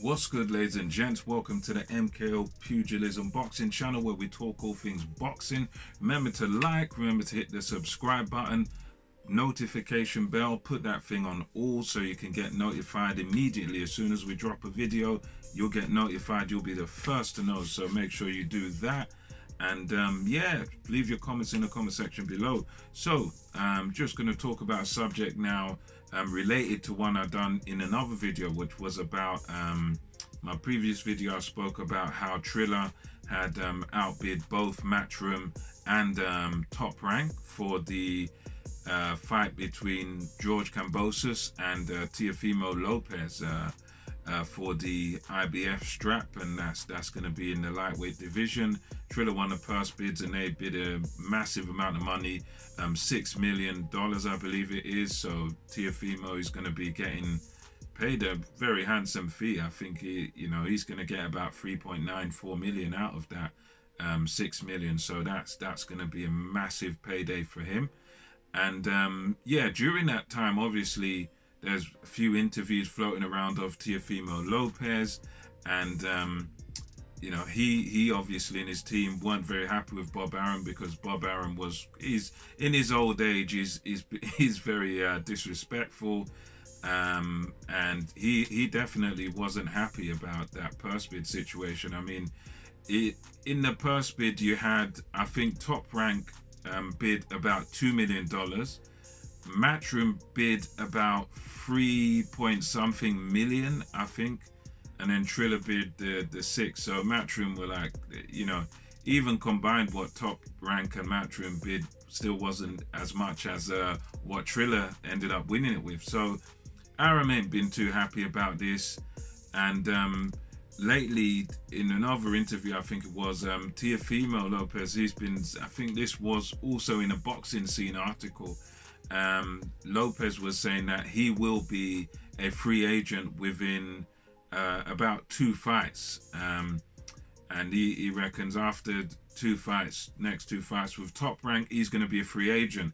What's good, ladies and gents? Welcome to the MKO Pugilism Boxing channel where we talk all things boxing. Remember to like, remember to hit the subscribe button, notification bell, put that thing on all so you can get notified immediately. As soon as we drop a video, you'll get notified. You'll be the first to know, so make sure you do that. And yeah, leave your comments in the comment section below. So I'm just going to talk about a subject now related to one I've done in another video, which was about my previous video. I spoke about how Triller had outbid both Matchroom and Top Rank for the fight between George Kambosos and Teofimo Lopez for the IBF strap, and that's going to be in the lightweight division. Triller won the purse bids and they bid a massive amount of money, $6 million I believe it is. So Teofimo is going to be getting paid a very handsome fee. I think he's going to get about 3.94 million out of that 6 million. So that's going to be a massive payday for him. And yeah, during that time, obviously, there's a few interviews floating around of Teofimo Lopez, and he obviously and his team weren't very happy with Bob Arum, because Bob Arum he's in his old age, he's very disrespectful, and he definitely wasn't happy about that purse bid situation. I mean, in the purse bid you had, I think, Top Rank bid about $2 million. Matchroom bid about 3 point something million, I think, and then Triller bid the 6. So Matchroom were like, even combined what Top Rank and Matchroom bid still wasn't as much as what Triller ended up winning it with. So Arum ain't been too happy about this, and lately in another interview, I think it was, Teofimo Lopez, I think this was also in a Boxing Scene article, Lopez was saying that he will be a free agent within about 2 fights, and he reckons after next two fights with Top Rank, he's going to be a free agent.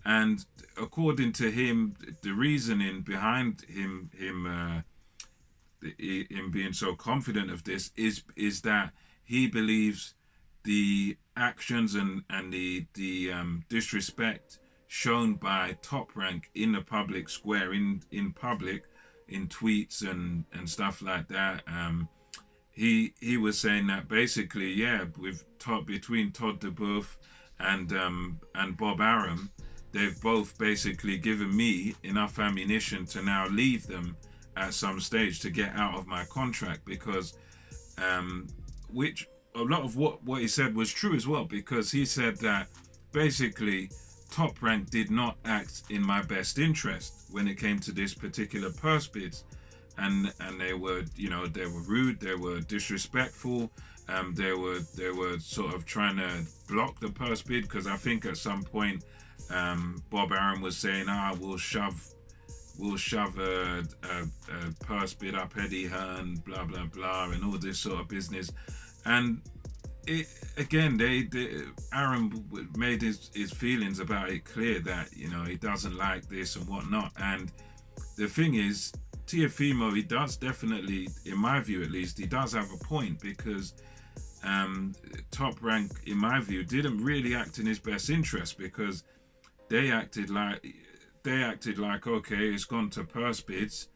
And according to him, the reasoning behind him being so confident of this is that he believes the actions and the disrespect shown by Top Rank in the public square, in public, in tweets and stuff like that. He was saying that basically, yeah, between Todd DeBoeuf and Bob Arum, they've both basically given me enough ammunition to now leave them at some stage to get out of my contract, because which a lot of what he said was true as well, because he said that basically Top Rank did not act in my best interest when it came to this particular purse bids, and they were rude, they were disrespectful, they were sort of trying to block the purse bid, because I think at some point Bob Arum was saying, we'll shove a purse bid up Eddie Hearn, blah blah blah, and all this sort of business. And Arum made his feelings about it clear, that he doesn't like this and whatnot. And the thing is, Teofimo, he does definitely, in my view at least, he does have a point, because Top Rank, in my view, didn't really act in his best interest, because they acted like, okay, it's gone to purse bids,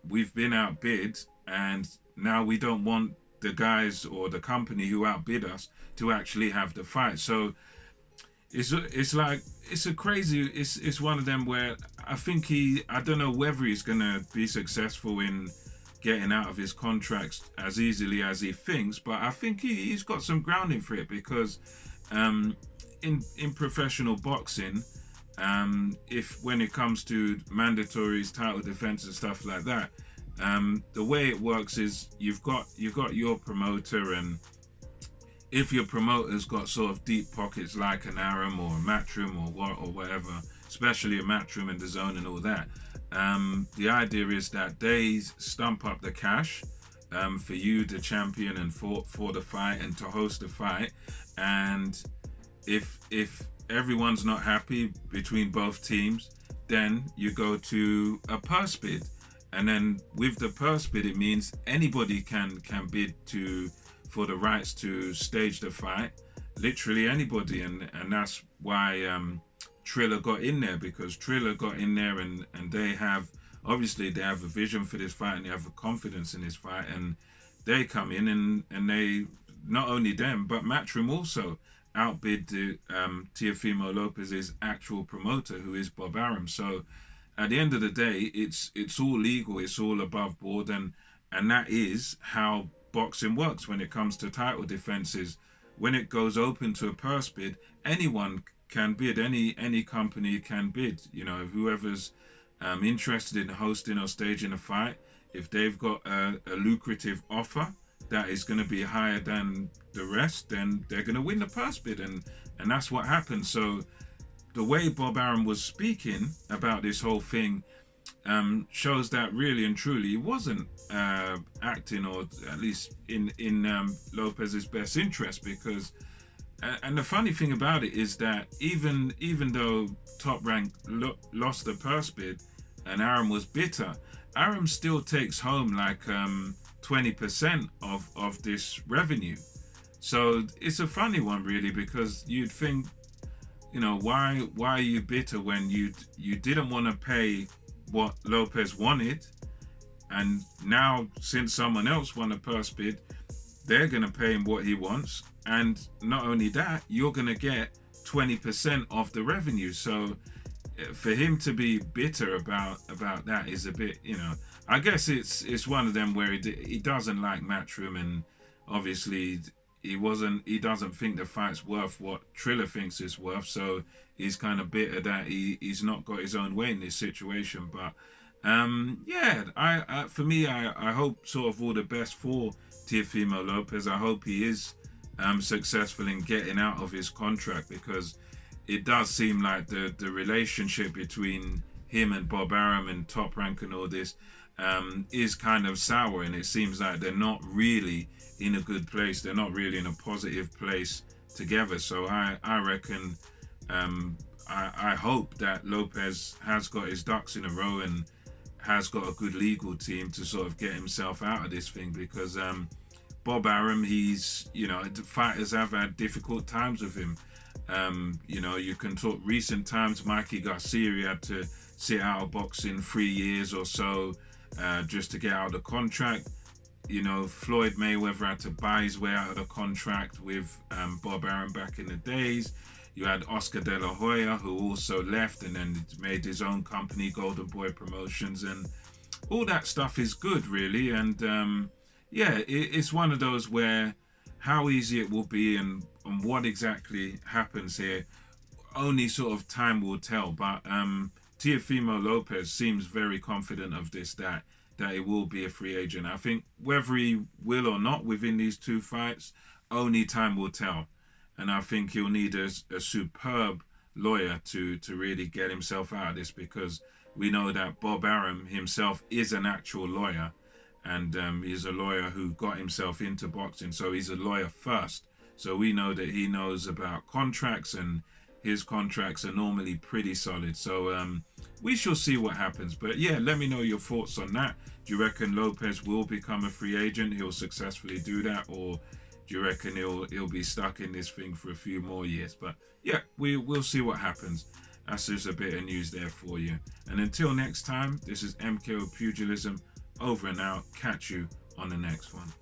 we've been outbid, and now we don't want the guys or the company who outbid us to actually have the fight. So it's one of them where I think I don't know whether he's gonna be successful in getting out of his contracts as easily as he thinks, but I think he's got some grounding for it, because in professional boxing, if when it comes to mandatories, title defense and stuff like that, the way it works is you've got your promoter, and if your promoter's got sort of deep pockets like an Arum or a Matchroom or whatever, especially a Matchroom and the Zone and all that, the idea is that they stump up the cash for you, the champion, and for the fight and to host the fight. And if everyone's not happy between both teams, then you go to a purse bid. And then with the purse bid, it means anybody can bid for the rights to stage the fight, literally anybody, and that's why Triller got in there, because Triller got in there, and they have, obviously they have a vision for this fight and they have a confidence in this fight, and they come in and they, not only them but Matchroom also outbid Teofimo Lopez's actual promoter, who is Bob Arum. So at the end of the day, it's all legal, it's all above board, and that is how boxing works when it comes to title defenses. When it goes open to a purse bid, anyone can bid, any company can bid. You know, whoever's interested in hosting or staging a fight, if they've got a lucrative offer that is going to be higher than the rest, then they're going to win the purse bid, and that's what happened. So the way Bob Arum was speaking about this whole thing shows that really and truly he wasn't acting, or at least in Lopez's best interest, because and the funny thing about it is that even though Top Rank lost the purse bid and Arum was bitter, Arum still takes home like 20% of this revenue. So it's a funny one really, because you'd think, you know, why are you bitter when you didn't want to pay what Lopez wanted, and now since someone else won a purse bid, they're going to pay him what he wants, and not only that, you're going to get 20% of the revenue. So for him to be bitter about that is a bit, you know, I guess it's one of them where he doesn't like Matchroom, and obviously he doesn't think the fight's worth what Triller thinks it's worth, so he's kind of bitter that he's not got his own way in this situation. But yeah, for me, I hope sort of all the best for Teofimo Lopez. I hope he is successful in getting out of his contract, because it does seem like the relationship between him and Bob Arum and Top Rank and all this is kind of sour, and it seems like they're not really in a good place. They're not really in a positive place together. So I reckon, I hope that Lopez has got his ducks in a row and has got a good legal team to sort of get himself out of this thing, because Bob Arum, he's, you know, the fighters have had difficult times with him. You know, you can talk recent times. Mikey Garcia, he had to sit out of boxing 3 years or so just to get out of the contract. You know, Floyd Mayweather had to buy his way out of the contract with Bob Arum back in the days. You had Oscar De La Hoya, who also left and then made his own company, Golden Boy Promotions, and all that stuff is good, really. And yeah, it's one of those where how easy it will be and what exactly happens here, only sort of time will tell. But Teofimo Lopez seems very confident of this, that he will be a free agent. I think whether he will or not within these two fights, only time will tell. And I think he'll need a superb lawyer to really get himself out of this, because we know that Bob Arum himself is an actual lawyer, and he's a lawyer who got himself into boxing, so he's a lawyer first. So we know that he knows about contracts, and his contracts are normally pretty solid. So we shall see what happens. But yeah, let me know your thoughts on that. Do you reckon Lopez will become a free agent? He'll successfully do that, or do you reckon he'll be stuck in this thing for a few more years? But yeah, we'll see what happens. That's just a bit of news there for you. And until next time, this is MKO Pugilism, over and out. Catch you on the next one.